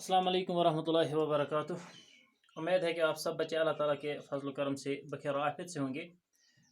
अस्सलाम वालेकुम वरहमतुल्लाहि वबरकातुह। उम्मीद है कि आप सब बच्चे अल्लाह ताला के फजल करम से बखैर आफियत से होंगे।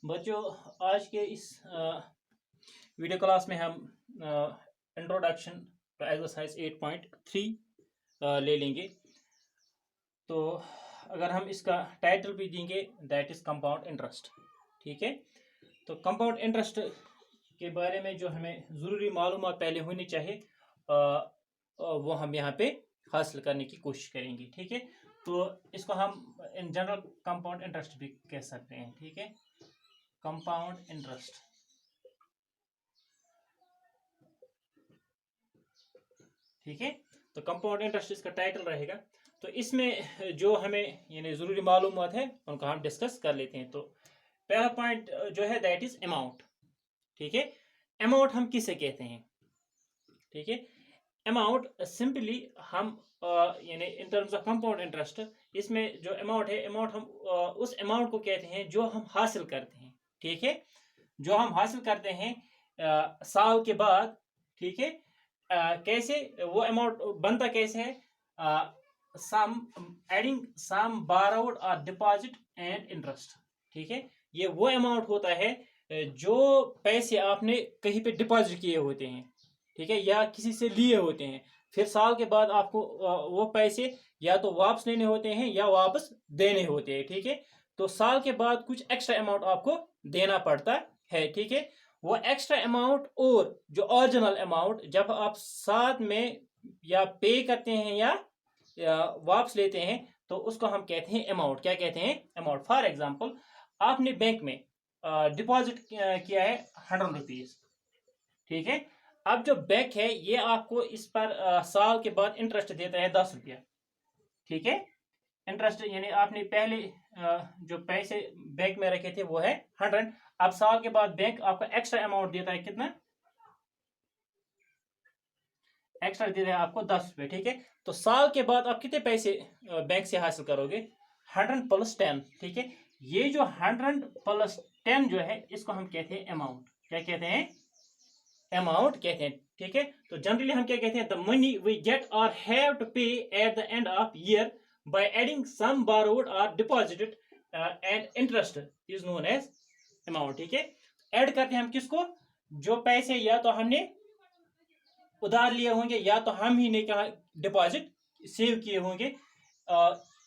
बच्चों, आज के इस वीडियो क्लास में हम इंट्रोडक्शन टू एक्सरसाइज 8.3 ले लेंगे। तो अगर हम इसका टाइटल भी देंगे, दैट इज़ कंपाउंड इंटरेस्ट। ठीक है, तो कंपाउंड इंटरेस्ट के बारे में जो हमें ज़रूरी मालूमात पहले होनी चाहिए वो हम यहाँ पे हासिल करने की कोशिश करेंगे। ठीक है, तो इसको हम इन जनरल कंपाउंड इंटरेस्ट भी कह सकते हैं। ठीक है, कंपाउंड इंटरेस्ट। ठीक है, तो कंपाउंड इंटरेस्ट इसका टाइटल रहेगा। तो इसमें जो हमें यानी ज़रूरी मालूमात है उनको हम डिस्कस कर लेते हैं। तो पहला पॉइंट जो है दैट इज अमाउंट। ठीक है, अमाउंट हम किसे कहते हैं? ठीक है, अमाउंट सिंपली हम यानी in terms of compound interest, इसमें जो अमाउंट है, अमाउंट हम उस अमाउंट को कहते हैं जो हम हासिल करते हैं। ठीक है, जो हम हासिल करते हैं साल के बाद। ठीक है, कैसे वो अमाउंट बनता कैसे है? सम एडिंग सम बारोड और डिपॉजिट एंड इंटरेस्ट। ठीक है, ये वो अमाउंट होता है जो पैसे आपने कहीं पे डिपॉजिट किए होते हैं। ठीक है, या किसी से लिए होते हैं, फिर साल के बाद आपको वो पैसे या तो वापस लेने होते हैं या वापस देने होते हैं। ठीक है, तो साल के बाद कुछ एक्स्ट्रा अमाउंट आपको देना पड़ता है। ठीक है, वो एक्स्ट्रा अमाउंट और जो ओरिजिनल अमाउंट जब आप साथ में या पे करते हैं या वापस लेते हैं, तो उसको हम कहते हैं अमाउंट। क्या कहते हैं? अमाउंट। फॉर एग्जाम्पल, आपने बैंक में डिपॉजिट किया है 100 रुपीज। ठीक है, अब जो बैंक है ये आपको इस पर साल के बाद इंटरेस्ट देता है 10 रुपया। ठीक है, इंटरेस्ट यानी आपने पहले जो पैसे बैंक में रखे थे वो है 100। अब साल के बाद बैंक आपको एक्स्ट्रा अमाउंट देता है। कितना एक्स्ट्रा देता है? आपको 10 रुपये। ठीक है, तो साल के बाद आप कितने पैसे बैंक से हासिल करोगे? 100 + 10। ठीक है, ये जो 100 + 10 जो है इसको हम कहते हैं अमाउंट। क्या कहते हैं? अमाउंट कहते हैं। ठीक है, तो जनरली हम क्या कहते हैं? The money we get or have to pay at the end of year by adding some borrowed or deposited and interest is known as amount. ठीक है, ऐड करते हैं हम किसको? जो पैसे या तो हमने उधार लिए होंगे या तो हम ही ने कहा डिपॉजिट सेव किए होंगे।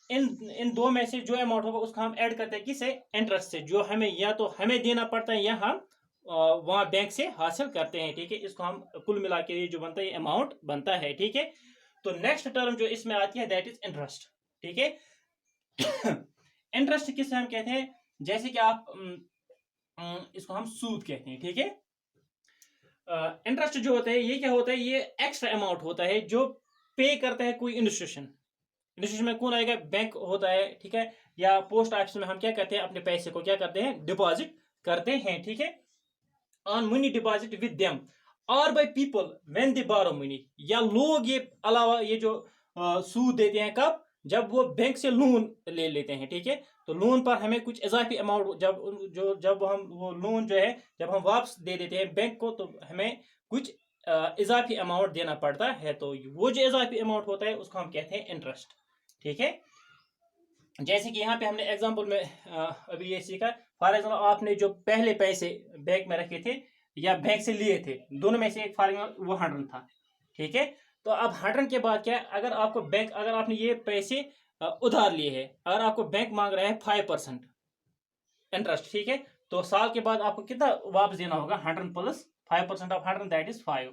इन इन दो में से जो अमाउंट होगा उसको हम ऐड करते हैं किसे? इंटरेस्ट से, जो हमें या तो हमें देना पड़ता है या हम वहां बैंक से हासिल करते हैं। ठीक है, इसको हम कुल मिला के ये जो बनता है अमाउंट बनता है। ठीक है, तो नेक्स्ट टर्म जो इसमें आती है दैट इज इंटरेस्ट। ठीक है, इंटरेस्ट किसे हम कहते हैं? जैसे कि आप इसको हम सूद कहते हैं। ठीक है, इंटरेस्ट जो होता है ये क्या होता है? ये एक्स्ट्रा अमाउंट होता है जो पे करता है कोई इंस्टीट्यूशन। इंस्टीट्यूशन में कौन आएगा? बैंक होता है। ठीक है, या पोस्ट ऑफिस में हम क्या करते हैं? अपने पैसे को क्या करते हैं? डिपॉजिट करते हैं। ठीक है, on money deposit with them or by people when they borrow money. या लोग ये अलावा ये जो सूद देते हैं कब? जब वो बैंक से लोन ले लेते हैं। ठीक है, तो लोन पर हमें कुछ इजाफी अमाउंट जब हम वो लोन जो है जब हम वापस दे देते हैं बैंक को, तो हमें कुछ इजाफी अमाउंट देना पड़ता है। तो वो जो इजाफी अमाउंट होता है उसको हम कहते हैं इंटरेस्ट। ठीक है, जैसे कि यहाँ पे हमने एग्जांपल में अभी ये सीखा। फॉर एग्जांपल, आपने जो पहले पैसे बैंक में रखे थे या बैंक से लिए थे, दोनों में से एक फॉर एग्जांपल वो 100 था। ठीक है, तो अब 100 के बाद क्या? अगर आपको बैंक, अगर आपने ये पैसे उधार लिए हैं, अगर आपको बैंक मांग रहा है 5% इंटरेस्ट। ठीक है, तो साल के बाद आपको कितना वापस देना होगा? 100 + 5% ऑफ 100 दैट इज 5।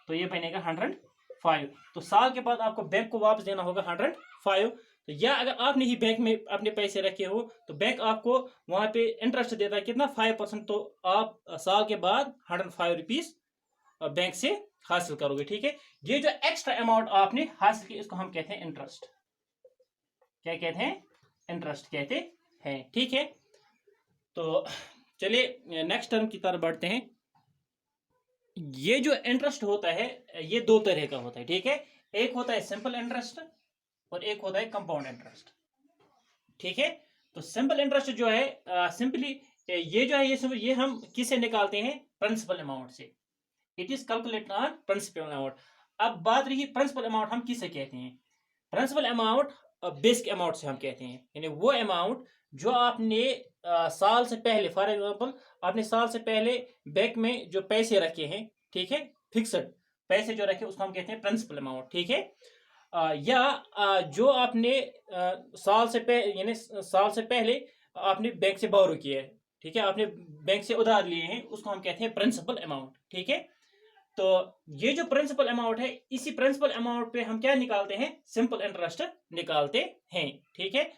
तो ये बनेगा 105। तो साल के बाद आपको बैंक को वापस देना होगा 105। तो या अगर आपने ही बैंक में अपने पैसे रखे हो तो बैंक आपको वहां पे इंटरेस्ट देता है कितना? 5%। तो आप साल के बाद 105 रुपीज बैंक से हासिल करोगे। ठीक है, ये जो एक्स्ट्रा अमाउंट आपने हासिल की इसको हम कहते हैं इंटरेस्ट। क्या कहते हैं? इंटरेस्ट कहते हैं। ठीक है, तो चलिए नेक्स्ट टर्म की तरफ बढ़ते हैं। ये जो इंटरेस्ट होता है ये दो तरह का होता है। ठीक है, एक होता है सिंपल इंटरेस्ट और एक होता है कंपाउंड इंटरेस्ट। ठीक है, तो सिंपल इंटरेस्ट जो है सिंपली ये जो है ये हम किसे निकालते हैं? प्रिंसिपल अमाउंट से। It is calculated on principal amount. अब बात रही प्रिंसिपल अमाउंट हम किसे कहते हैं? प्रिंसिपल अमाउंट बेसिक अमाउंट से हम कहते हैं, यानी वो अमाउंट जो आपने साल से पहले, फॉर एग्जांपल आपने साल से पहले बैंक में जो पैसे रखे हैं, ठीक है, फिक्स्ड पैसे जो रखे उसको हम कहते हैं प्रिंसिपल अमाउंट, ठीक है। या जो आपने साल से पहले, यानी साल से पहले आपने बैंक से बोरो किया है, ठीक है, आपने बैंक से उधार लिए हैं, उसको हम कहते हैं प्रिंसिपल अमाउंट, ठीक है। तो ये जो प्रिंसिपल अमाउंट है, इसी प्रिंसिपल अमाउंट पे हम क्या निकालते हैं, सिंपल इंटरेस्ट निकालते हैं, ठीक है।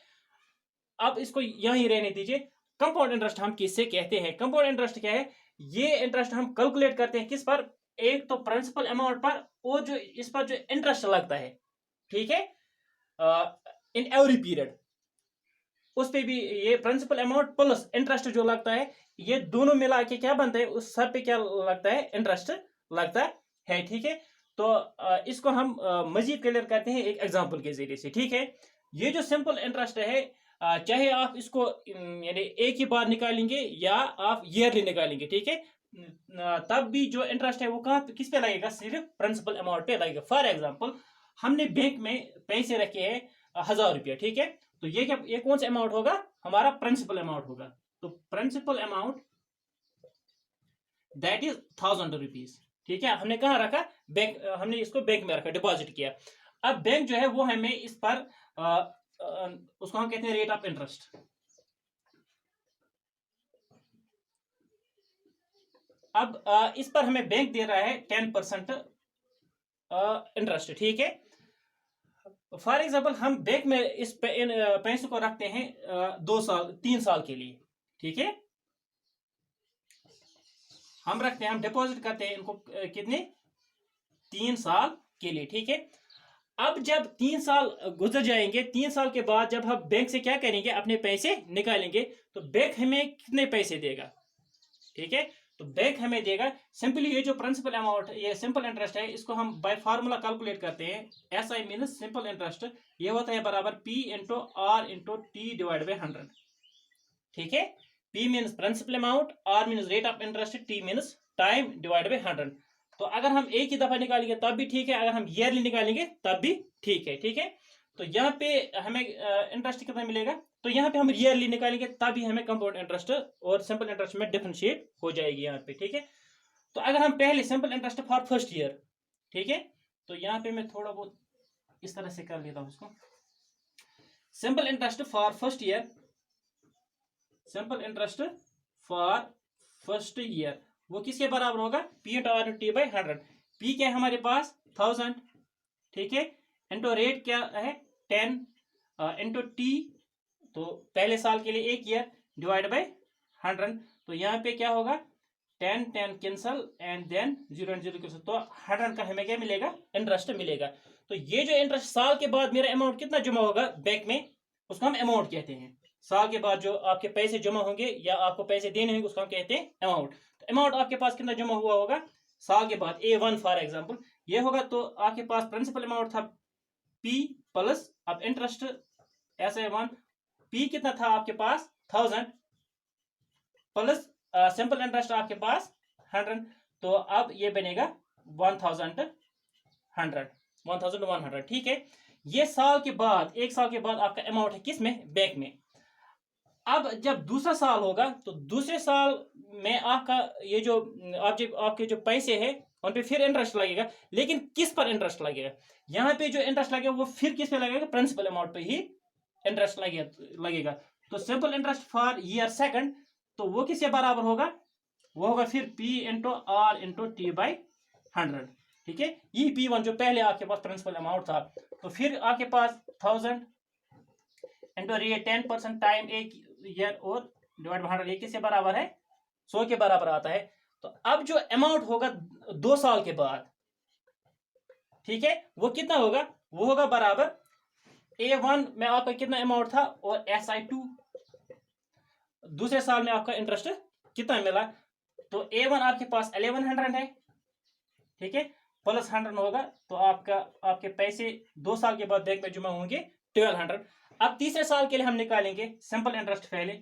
अब इसको यहीं रहने दीजिए। कंपाउंड इंटरेस्ट हम किससे कहते हैं? कंपाउंड इंटरेस्ट क्या है? ये इंटरेस्ट हम कैलकुलेट करते हैं किस पर, एक तो प्रिंसिपल अमाउंट पर, और जो इस पर जो इंटरेस्ट लगता है, ठीक है, इन एवरी पीरियड, उस पे भी ये प्रिंसिपल अमाउंट प्लस इंटरेस्ट जो लगता है, ये दोनों मिला के क्या बनता है, उस सब पे क्या लगता है, इंटरेस्ट लगता है, ठीक है। तो इसको हम मजीद क्लियर करते हैं एक एग्जांपल के जरिए से, ठीक है। ये जो सिंपल इंटरेस्ट है, चाहे आप इसको यानी एक ही बार निकालेंगे या आप ईयरली निकालेंगे, ठीक है, तब भी जो इंटरेस्ट है वो कहाँ किस पे लगेगा, सिर्फ प्रिंसिपल अमाउंट पे लगेगा। फॉर एग्जांपल हमने बैंक में पैसे रखे हैं 1000 रुपया, ठीक है, तो ये क्या, ये कौन सा अमाउंट होगा, हमारा प्रिंसिपल अमाउंट होगा। तो principal amount that is 1000 rupees, ठीक है, हमने कहाँ रखा, बैंक, हमने इसको बैंक में रखा, डिपॉजिट किया। अब बैंक जो है वो हमें इस पर उसको हम कहते हैं रेट ऑफ इंटरेस्ट। अब इस पर हमें बैंक दे रहा है 10% इंटरेस्ट, ठीक है। फॉर एग्जाम्पल हम बैंक में इस पैसों को रखते हैं 2 साल 3 साल के लिए, ठीक है, हम रखते हैं, हम डिपॉजिट करते हैं इनको कितने, 3 साल के लिए, ठीक है। अब जब 3 साल गुजर जाएंगे, 3 साल के बाद जब हम बैंक से क्या करेंगे, अपने पैसे निकालेंगे, तो बैंक हमें कितने पैसे देगा, ठीक है। तो बैंक हमें देगा सिंपली ये जो प्रिंसिपल अमाउंट, ये सिंपल इंटरेस्ट है, इसको हम बाय फार्मूला कैलकुलेट करते हैं, S I mean simple interest, ये होता है बराबर P into are into T divide by 100, ठीक है। P means principal amount, R means rate of interest, T means time divide by 100। तो अगर हम एक ही दफा निकालेंगे तब भी ठीक है, अगर हम ईयरली निकालेंगे तब भी ठीक है, ठीक है। तो यहाँ पे हमें इंटरेस्ट कितना मिलेगा, तो यहाँ पे हम ईयरली निकालेंगे तभी हमें कंपाउंड इंटरेस्ट और सिंपल इंटरेस्ट में डिफरेंशिएट हो जाएगी यहाँ पे, ठीक है। तो अगर हम पहले simple interest for first year, ठीक है, तो यहाँ पे मैं थोड़ा बहुत इस तरह से कर लेता हूँ इसको, simple interest for first year, simple interest for first year वो किसके बराबर होगा, P into R T by 100। P क्या है हमारे पास 1000, ठीक है, इंटू रेट क्या है 10, इंटू टी, तो पहले साल के लिए 1 ईयर, डिवाइड बाई 100। तो यहाँ पे क्या होगा, 10 10 cancel and then 0 and 0 cancel, तो 100 का हमें क्या मिलेगा, इंटरेस्ट मिलेगा। तो ये जो इंटरेस्ट साल के बाद मेरा अमाउंट कितना जमा होगा बैंक में, उसको हम अमाउंट कहते हैं। साल के बाद जो आपके पैसे जमा होंगे या आपको पैसे देने होंगे उसको हम कहते हैं अमाउंट। तो अमाउंट आपके पास कितना जमा हुआ होगा साल के बाद, A1 फॉर एग्जांपल ये होगा, तो आपके पास प्रिंसिपल अमाउंट था P प्लस, अब इंटरेस्ट SA1, P कितना था आपके पास 1000 प्लस सिंपल इंटरेस्ट आपके पास 100, तो अब ये बनेगा 1100, ठीक है। ये साल के बाद, 1 साल के बाद आपका अमाउंट है किस में, बैंक में। अब जब दूसरा साल होगा तो दूसरे साल में आपका ये जो आपके जो पैसे हैं उन पे फिर इंटरेस्ट लगेगा, लेकिन किस पर इंटरेस्ट लगेगा, यहाँ पे जो इंटरेस्ट लगेगा वो फिर किस पे लगेगा, प्रिंसिपल अमाउंट पे ही इंटरेस्ट लगेगा। तो simple interest for year second, तो वो किसके बराबर होगा, वो होगा फिर P into are into T by 100, ठीक है। ये P1 जो पहले आपके पास प्रिंसिपल अमाउंट था, तो फिर आपके पास 1000 इंटू ये 10% टाइम 1 ईयर और डिवाइड बाई 100, ये किसके बराबर है, 100 के बराबर आता है। तो अब जो अमाउंट होगा 2 साल के बाद, ठीक है, वो कितना होगा, वो होगा बराबर A1 में आपका कितना अमाउंट था और SI2 दूसरे साल में आपका इंटरेस्ट कितना मिला, तो A1 आपके पास 1100 है, ठीक है, प्लस 100 होगा, तो आपके पैसे 2 साल के बाद बैंक में जमा होंगे 1200। अब तीसरे साल के लिए हम निकालेंगे सिंपल इंटरेस्ट, पहले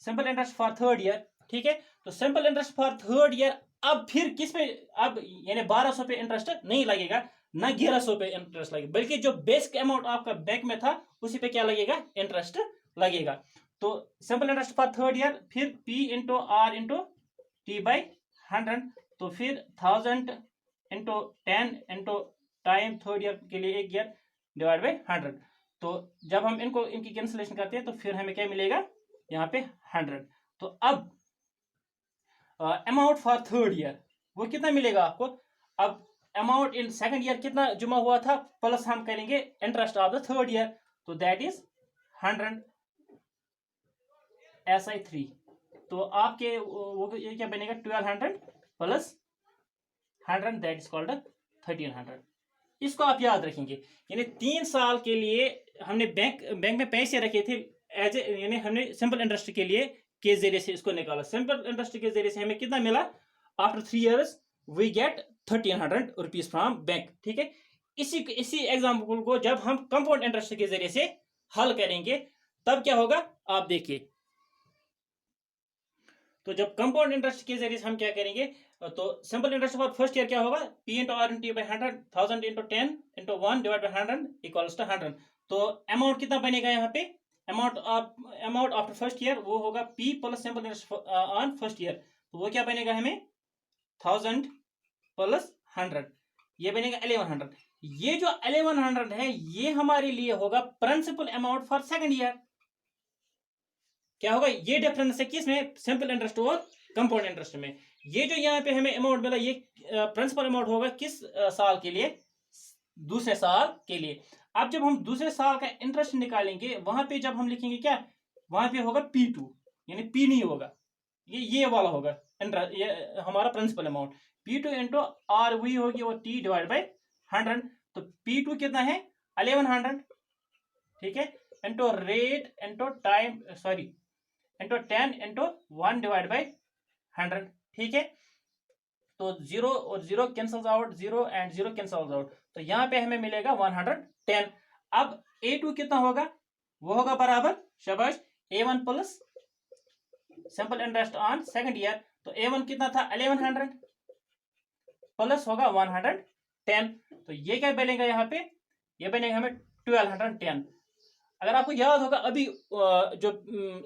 simple interest for third year, ठीक है। तो simple interest for third year अब फिर किस पे, अब यानी 1200 पे इंटरेस्ट नहीं लगेगा, ना 1100 पे इंटरेस्ट लगेगा, बल्कि जो बेसिक अमाउंट आपका बैंक में था उसी पे क्या लगेगा, इंटरेस्ट लगेगा। तो simple interest for third year, फिर P into are into T by 100, तो फिर 1000 into 10 into time third year के लिए एक ईयर डिवाइड बाई 100। तो जब हम इनकी कैंसिलेशन करते हैं तो फिर हमें क्या मिलेगा, यहाँ पे 100। तो अब अमाउंट फॉर थर्ड ईयर वो कितना मिलेगा आपको। अब अमाउंट इन सेकंड ईयर कितना जमा हुआ था, प्लस हम करेंगे interest of the third year, तो दैट इज 100 SI3। तो आपके वो ये क्या बनेगा, 1200 प्लस 100, दैट इज कॉल्ड 1300। इसको आप याद रखेंगे, यानी 3 साल के लिए हमने बैंक में पैसे रखे थे एज ए, यानी हमने सिंपल इंटरेस्ट के लिए के जरिए से इसको निकाला। सिंपल इंटरेस्ट के जरिए से हमें कितना मिला, after 3 years we get 1300 rupees from bank. ठीक है, इसी एग्जाम्पल को जब हम कंपाउंड इंटरेस्ट के जरिए से हल करेंगे तब क्या होगा, आप देखिए। तो जब कंपाउंड इंटरेस्ट के जरिए से हम क्या करेंगे, तो simple interest for first year क्या होगा, P into are into by 100, 1000 into 10 into 1 divide by 100 equals to 100। तो अमाउंट कितना बनेगा यहाँ पे, अमाउंट आफ्टर फर्स्ट ईयर वो होगा P plus simple interest on first year, तो वो क्या बनेगा हमें 1000 प्लस 100, ये बनेगा 1100। ये जो 1100 है ये हमारे लिए होगा principal amount for second year. क्या होगा, ये डिफरेंस है किसमें, सिंपल इंटरेस्ट और कंपाउंड इंटरेस्ट में। ये जो यहाँ पे हमें अमाउंट मिला ये प्रिंसिपल अमाउंट होगा किस साल के लिए, दूसरे साल के लिए। अब जब हम दूसरे साल का इंटरेस्ट निकालेंगे वहां पे जब हम लिखेंगे क्या, वहां पे होगा P2, यानी P नहीं होगा, ये वाला होगा ये हमारा principal amount. P2 into are वही होगी और T डिवाइड बाई 100। तो P2 कितना है 1100, ठीक है, into rate into time sorry into 10 into 1 divide by 100। ठीक है, तो 0 और 0 cancels out, 0 and 0 cancels out, तो यहाँ पे हमें मिलेगा 110। अब A2 कितना होगा, वो होगा बराबर शाबाश A1 plus simple interest on second year. तो A1 कितना था 1100 प्लस होगा 110, तो ये क्या बनेगा यहाँ पे, ये बनेगा हमें 1210। अगर आपको याद होगा अभी जो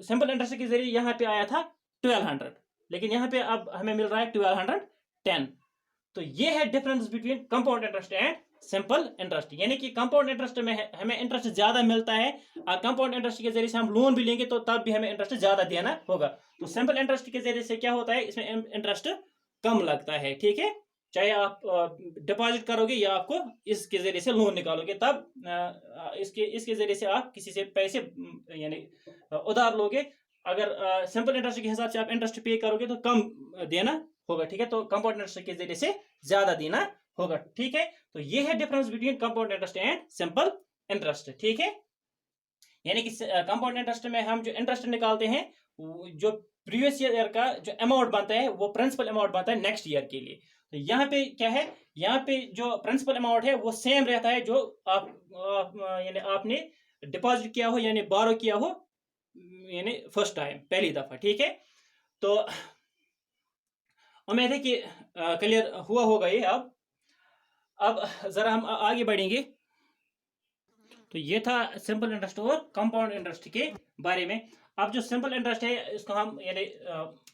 सिंपल इंटरेस्ट के जरिए यहाँ पे आया था 1200, लेकिन यहाँ पे अब हमें मिल रहा है 1210। तो ये है difference between compound interest and simple interest, यानी कि कंपाउंड इंटरेस्ट में हमें इंटरेस्ट ज्यादा मिलता है और कंपाउंड इंटरेस्ट के जरिए से हम लोन भी लेंगे तो तब भी हमें इंटरेस्ट ज्यादा देना होगा। तो सिंपल इंटरेस्ट के जरिए से क्या होता है, इसमें इंटरेस्ट कम लगता है। ठीक है, चाहे आप डिपॉजिट करोगे या आपको इसके जरिए से लोन निकालोगे, तब इसके जरिए से आप किसी से पैसे यानी उधार लोगे। अगर सिंपल इंटरेस्ट के हिसाब से आप इंटरेस्ट पे करोगे तो कम देना होगा। ठीक है, तो कंपाउंड इंटरेस्ट के जरिए से ज्यादा देना होगा। ठीक है, तो ये है difference between compound interest and simple interest. ठीक है, यानी कि कंपाउंड इंटरेस्ट में हम जो इंटरेस्ट निकालते हैं जो प्रीवियस ईयर का जो अमाउंट बनता है वो प्रिंसिपल अमाउंट बनता है नेक्स्ट ईयर के लिए। तो यहाँ पे क्या है, यहाँ पे जो प्रिंसिपल अमाउंट है वो सेम रहता है जो यानी आपने डिपॉजिट किया हो यानी बोरो किया हो यानी फर्स्ट टाइम पहली दफा। ठीक है, तो उम्मीद है कि क्लियर हुआ होगा ये। अब जरा हम आगे बढ़ेंगे। तो ये था सिंपल इंटरेस्ट और कंपाउंड इंटरेस्ट के बारे में। अब जो सिंपल इंटरेस्ट है इसको हम यानी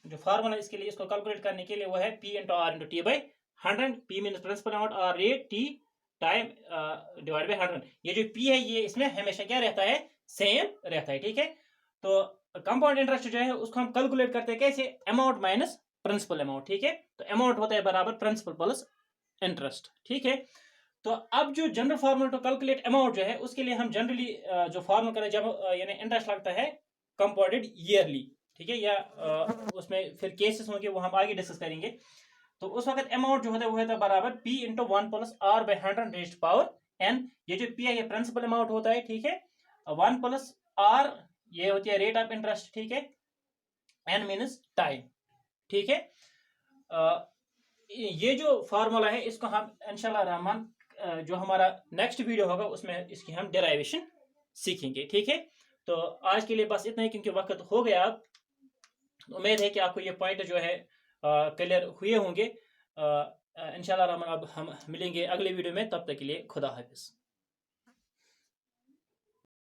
जो फार्मूला इसके लिए इसको कैलकुलेट करने के लिए वो है P into are into T by 100। P mean principal amount और rate T time divide by 100। ये जो P है ये इसमें हमेशा क्या रहता है, सेम रहता है। ठीक है, तो कंपाउंड इंटरेस्ट जो है उसको हम कैलकुलेट करते हैं कैसे, अमाउंट माइनस प्रिंसिपल अमाउंट। ठीक है, तो अमाउंट होता है बराबर प्रिंसिपल प्लस इंटरेस्ट। ठीक है, तो अब जो general formula to calculate amount जो है उसके लिए हम जनरली जो फार्मूला करें जब यानी इंटरेस्ट लगता है कंपाउंडेड ईयरली। ठीक है, या उसमें फिर केसेस होंगे वो हम आगे डिस्कस करेंगे। तो उस वक्त अमाउंट जो होता है वो होता है बराबर P into 1 plus R by 100 raised power n। ये जो P है ये प्रिंसिपल अमाउंट होता है। ठीक है, 1 प्लस आर ये होती है रेट ऑफ इंटरेस्ट। ठीक है, n मीनस टाइम। ठीक है, ये जो फार्मूला है इसको हम इंशाल्लाह रहमान जो हमारा नेक्स्ट वीडियो होगा उसमें इसकी हम डेराइवेशन सीखेंगे। ठीक है, तो आज के लिए बस इतना ही क्योंकि वक्त हो गया। उम्मीद है कि आपको ये पॉइंट जो है क्लियर हुए होंगे। इंशाल्लाह रहमान अब हम मिलेंगे अगले वीडियो में, तब तक के लिए खुदा हाफिज।